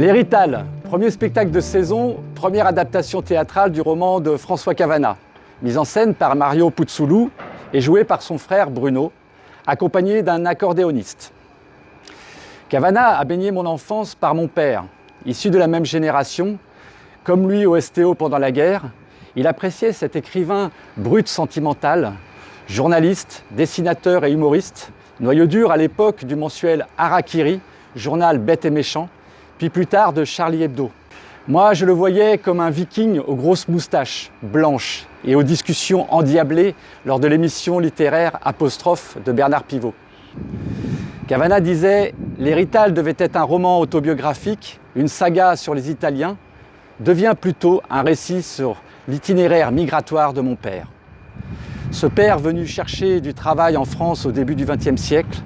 L'Hérital, premier spectacle de saison, première adaptation théâtrale du roman de François Cavana, mise en scène par Mario Puzzulu et joué par son frère Bruno, accompagné d'un accordéoniste. Cavana a baigné mon enfance par mon père, issu de la même génération. Comme lui au STO pendant la guerre, il appréciait cet écrivain brut sentimental, journaliste, dessinateur et humoriste, noyau dur à l'époque du mensuel Harakiri, journal bête et méchant, puis plus tard de Charlie Hebdo. Moi, je le voyais comme un viking aux grosses moustaches blanches et aux discussions endiablées lors de l'émission littéraire Apostrophe de Bernard Pivot. Cavana disait « L'Hérital devait être un roman autobiographique, une saga sur les Italiens, devient plutôt un récit sur l'itinéraire migratoire de mon père. Ce père venu chercher du travail en France au début du XXe siècle,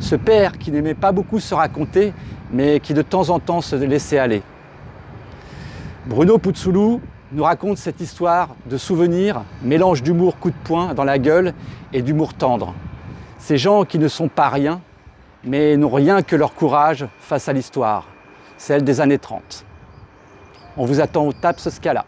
ce père qui n'aimait pas beaucoup se raconter, mais qui de temps en temps se laissait aller. » Bruno Puzzulu nous raconte cette histoire de souvenirs, mélange d'humour coup de poing dans la gueule et d'humour tendre. Ces gens qui ne sont pas rien, mais n'ont rien que leur courage face à l'histoire, celle des années 30. On vous attend au TAPS Scala.